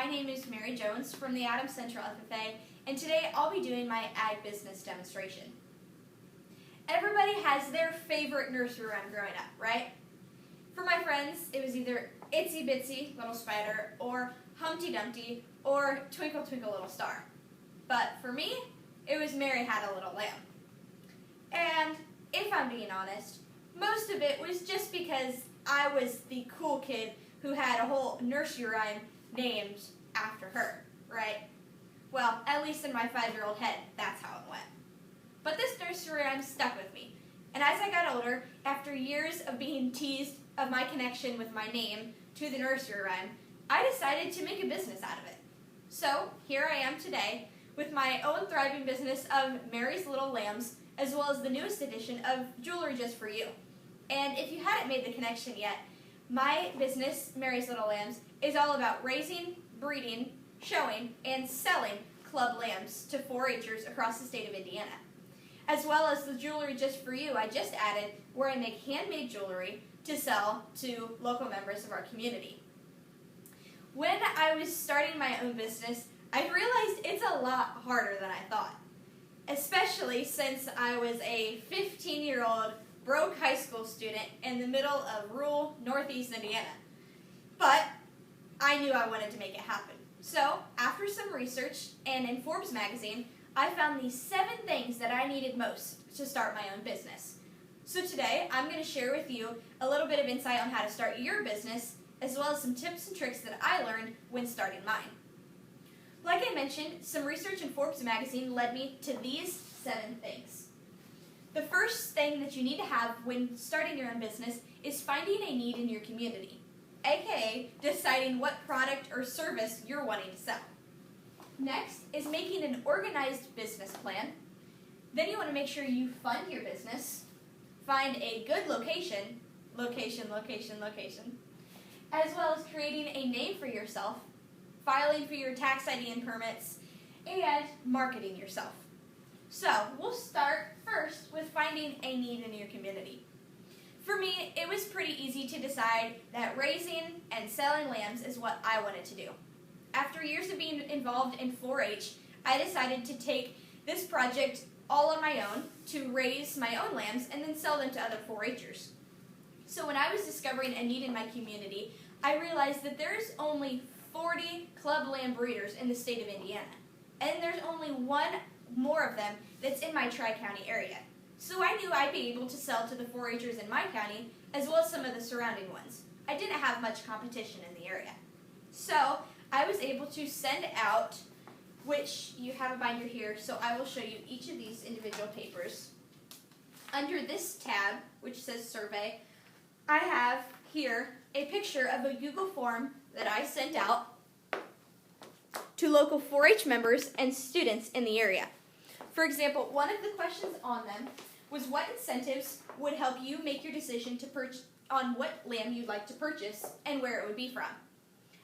my name is MaryJones from the Adams Central FFA, and today I'll be doing my ag business demonstration. Everybody has their favorite nursery rhyme growing up, right? For my friends, it was either Itsy Bitsy Little Spider, or Humpty Dumpty, or Twinkle Twinkle Little Star. But for me, it was Mary Had a Little Lamb. And if I'm being honest, most of it was just because I was the cool kid who had a whole nursery rhyme named after her, right? Well, at least in my 5-year-old head, that's how it went. But this nursery rhyme stuck with me. And as I got older, after years of being teased of my connection with my name to the nursery rhyme, I decided to make a business out of it. So, here I am today with my own thriving business of Mary's Little Lambs, as well as the newest edition of Jewelry Just For You. And if you hadn't made the connection yet, my business, Mary's Little Lambs, is all about raising, breeding, showing, and selling club lambs to 4-H'ers across the state of Indiana. As well as the Jewelry Just For You I just added, where I make handmade jewelry to sell to local members of our community. When I was starting my own business, I realized it's a lot harder than I thought, especially since I was a 15-year-old broke high school student in the middle of rural northeast Indiana. But I knew I wanted to make it happen. So, after some research and in Forbes magazine, I found these 7 things that I needed most to start my own business. So today, I'm going to share with you a little bit of insight on how to start your business, as well as some tips and tricks that I learned when starting mine. Like I mentioned, some research in Forbes magazine led me to these 7 things. The first thing that you need to have when starting your own business is finding a need in your community, aka deciding what product or service you're wanting to sell. Next is making an organized business plan. Then you want to make sure you fund your business, find a good location, as well as creating a name for yourself, filing for your tax ID and permits, and marketing yourself. So, we'll start first with finding a need in your community. For me, it was pretty easy to decide that raising and selling lambs is what I wanted to do. After years of being involved in 4-H, I decided to take this project all on my own to raise my own lambs and then sell them to other 4-H'ers. So when I was discovering a need in my community, I realized that there's only 40 club lamb breeders in the state of Indiana, and there's only one more of them that's in my tri-county area. So I knew I'd be able to sell to the 4-H'ers in my county, as well as some of the surrounding ones. I didn't have much competition in the area. So I was able to send out, which you have a binder here, so I will show you each of these individual papers. Under this tab, which says survey, I have here a picture of a Google form that I sent out to local 4-H members and students in the area. For example, one of the questions on them was what incentives would help you make your decision to on what lamb you'd like to purchase and where it would be from.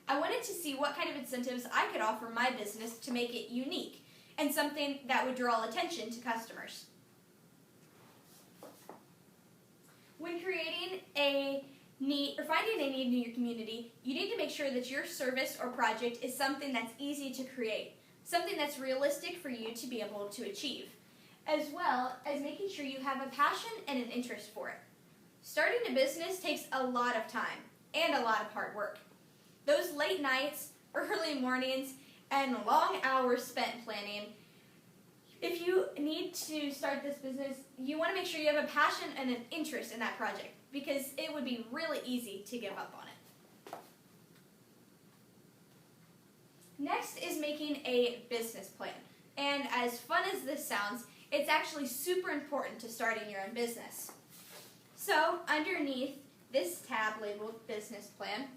I wanted to see what kind of incentives I could offer my business to make it unique and something that would draw attention to customers. When creating a need or finding a need in your community, you need to make sure that your service or project is something that's easy to create, something that's realistic for you to be able to achieve, as well as making sure you have a passion and an interest for it. Starting a business takes a lot of time and a lot of hard work. Those late nights, early mornings, and long hours spent planning. If you need to start this business, you want to make sure you have a passion and an interest in that project, because it would be really easy to give up on it. Next is making a business plan. And as fun as this sounds, it's actually super important to starting your own business. So, underneath this tab labeled Business Plan,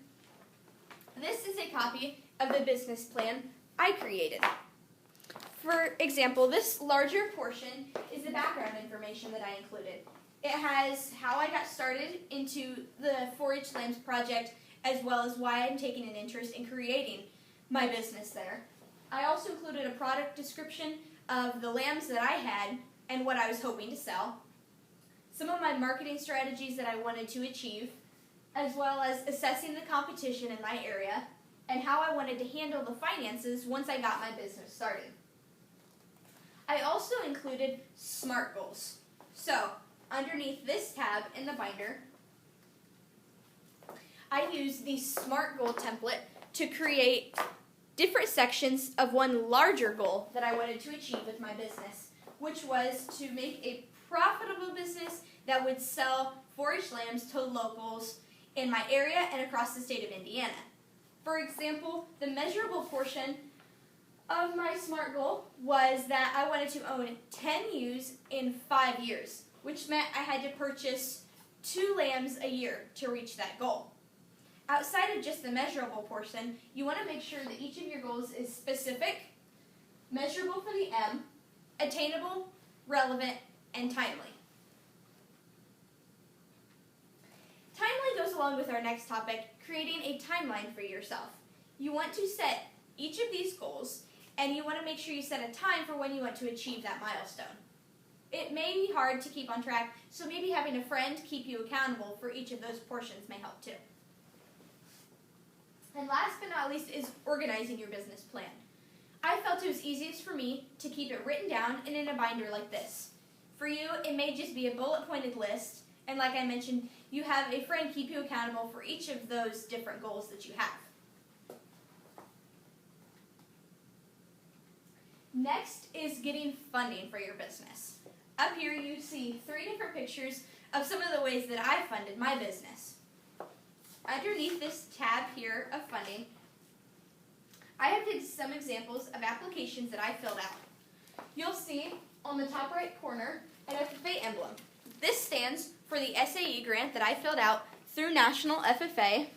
this is a copy of the business plan I created. For example, this larger portion is the background information that I included. It has how I got started into the 4-H Lambs project, as well as why I'm taking an interest in creating my business there. I also included a product description of the lambs that I had and what I was hoping to sell, some of my marketing strategies that I wanted to achieve, as well as assessing the competition in my area, and how I wanted to handle the finances once I got my business started. I also included SMART goals. So, underneath this tab in the binder, I used the SMART goal template to create different sections of one larger goal that I wanted to achieve with my business, which was to make a profitable business that would sell 4-H lambs to locals in my area and across the state of Indiana. For example, the measurable portion of my SMART goal was that I wanted to own 10 ewes in 5 years, which meant I had to purchase 2 lambs a year to reach that goal. Outside of just the measurable portion, you want to make sure that each of your goals is specific, measurable for the M, attainable, relevant, and timely. Timely goes along with our next topic, creating a timeline for yourself. You want to set each of these goals, and you want to make sure you set a time for when you want to achieve that milestone. It may be hard to keep on track, so maybe having a friend keep you accountable for each of those portions may help too. And last but not least is organizing your business plan. I felt it was easiest for me to keep it written down and in a binder like this. For you, it may just be a bullet-pointed list, and like I mentioned, you have a friend keep you accountable for each of those different goals that you have. Next is getting funding for your business. Up here you see 3 different pictures of some of the ways that I funded my business. Underneath this tab here of funding, I have some examples of applications that I filled out. You'll see on the top right corner an FFA emblem. This stands for the SAE grant that I filled out through National FFA,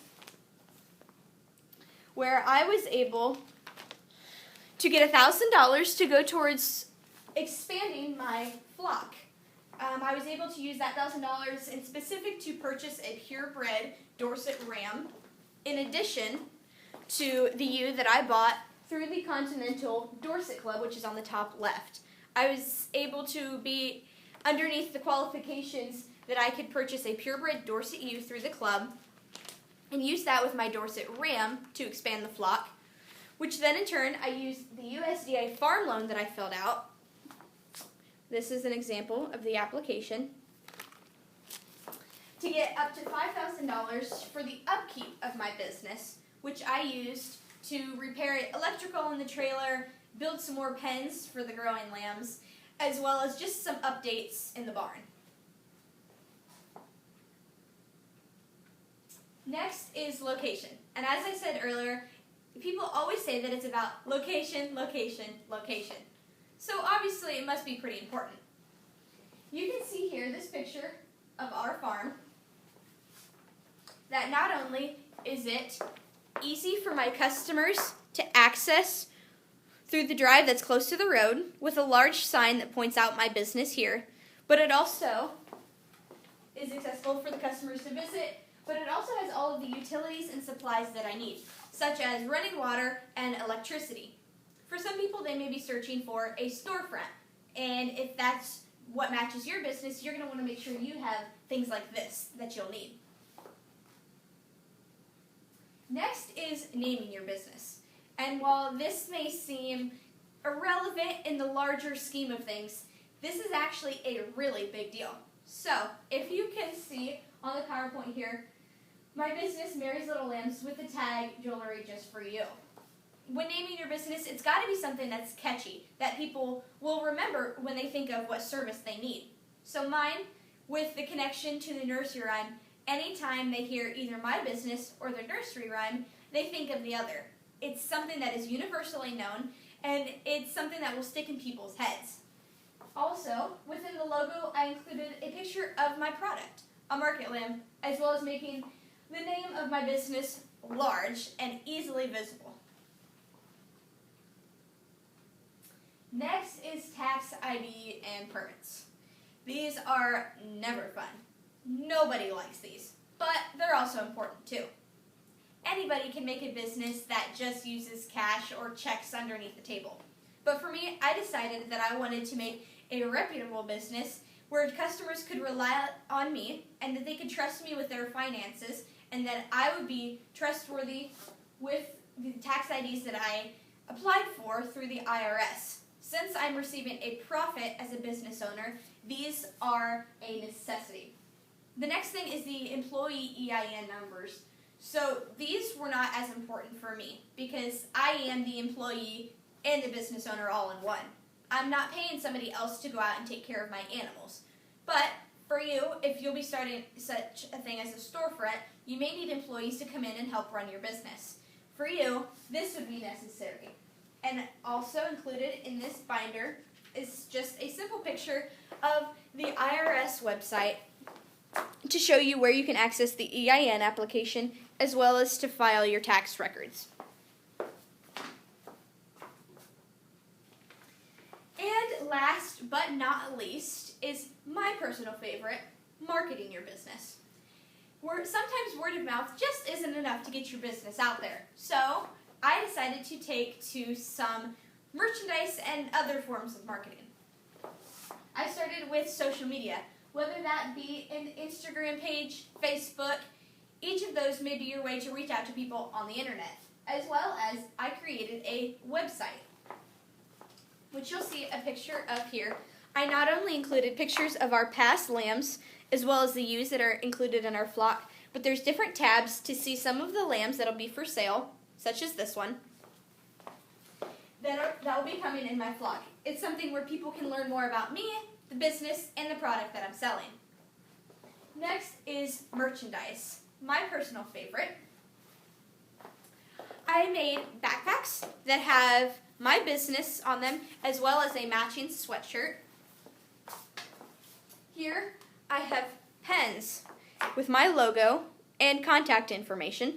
where I was able to get $1,000 to go towards expanding my flock. I was able to use that $1,000 in specific to purchase a purebred Dorset ram, in addition to the ewe that I bought through the Continental Dorset Club, which is on the top left. I was able to be underneath the qualifications that I could purchase a purebred Dorset ewe through the club and use that with my Dorset ram to expand the flock, which then in turn I used the USDA farm loan that I filled out. This is an example of the application to get up to $5,000 for the upkeep of my business, which I used to repair electrical in the trailer, build some more pens for the growing lambs, as well as just some updates in the barn. Next is location. And as I said earlier, people always say that it's about location, location, location. So obviously it must be pretty important. You can see here this picture of our farm, that not only is it easy for my customers to access through the drive that's close to the road with a large sign that points out my business here, but it also is accessible for the customers to visit, but it also has all of the utilities and supplies that I need, such as running water and electricity. For some people, they may be searching for a storefront, and if that's what matches your business, you're going to want to make sure you have things like this that you'll need. Next is naming your business. And while this may seem irrelevant in the larger scheme of things, this is actually a really big deal. So, if you can see on the PowerPoint here, my business, Mary's Little Lambs, with the tag, Jewelry Just For You. When naming your business, it's got to be something that's catchy, that people will remember when they think of what service they need. So mine, with the connection to the nursery rhyme, anytime they hear either my business or the nursery rhyme, they think of the other. It's something that is universally known, and it's something that will stick in people's heads. Also, within the logo, I included a picture of my product, a market lamb, as well as making the name of my business large and easily visible. Next is tax ID and permits. These are never fun. Nobody likes these, but they're also important too. Anybody can make a business that just uses cash or checks underneath the table. But for me, I decided that I wanted to make a reputable business where customers could rely on me and that they could trust me with their finances and that I would be trustworthy with the tax IDs that I applied for through the IRS. Since I'm receiving a profit as a business owner, these are a necessity. The next thing is the employee EIN numbers. So these were not as important for me because I am the employee and the business owner all in one. I'm not paying somebody else to go out and take care of my animals. But for you, if you'll be starting such a thing as a storefront, you may need employees to come in and help run your business. For you, this would be necessary. And also included in this binder is just a simple picture of the IRS website to show you where you can access the EIN application as well as to file your tax records. And last but not least is my personal favorite, marketing your business. Sometimes word of mouth just isn't enough to get your business out there. So I decided to take to some merchandise and other forms of marketing. I started with social media, whether that be an Instagram page, Facebook. Each of those may be your way to reach out to people on the internet, as well as I created a website, which you'll see a picture of here. I not only included pictures of our past lambs, as well as the ewes that are included in our flock, but there's different tabs to see some of the lambs that'll be for sale, such as this one, that will be coming in my flock. It's something where people can learn more about me, the business, and the product that I'm selling. Next is merchandise, my personal favorite. I made backpacks that have my business on them, as well as a matching sweatshirt. Here I have pens with my logo and contact information.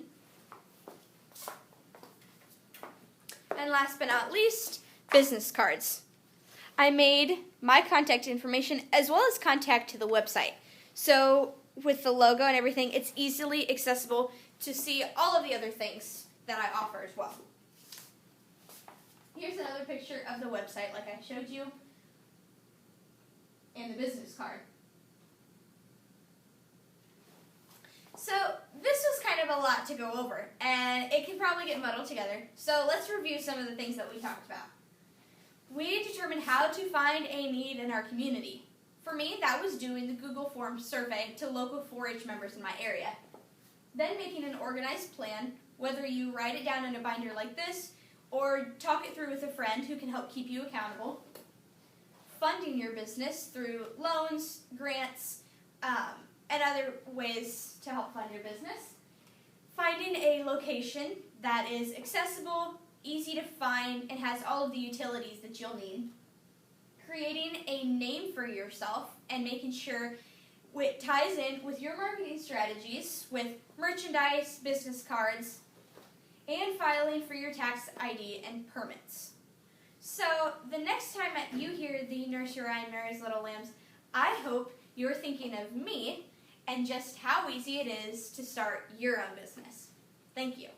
And last but not least, business cards. I made my contact information as well as contact to the website. So with the logo and everything, it's easily accessible to see all of the other things that I offer as well. Here's another picture of the website like I showed you, and the business card. So this was kind of a lot to go over, and it can probably get muddled together. So let's review some of the things that we talked about. We determined how to find a need in our community. For me, that was doing the Google Forms survey to local 4-H members in my area. Then making an organized plan, whether you write it down in a binder like this, or talk it through with a friend who can help keep you accountable. Funding your business through loans, grants, and other ways to help fund your business. Finding a location that is accessible, easy to find, and has all of the utilities that you'll need. Creating a name for yourself and making sure it ties in with your marketing strategies with merchandise, business cards, and filing for your tax ID and permits. So the next time you hear the Nursery Rhyme Mary's Little Lambs, I hope you're thinking of me and just how easy it is to start your own business. Thank you.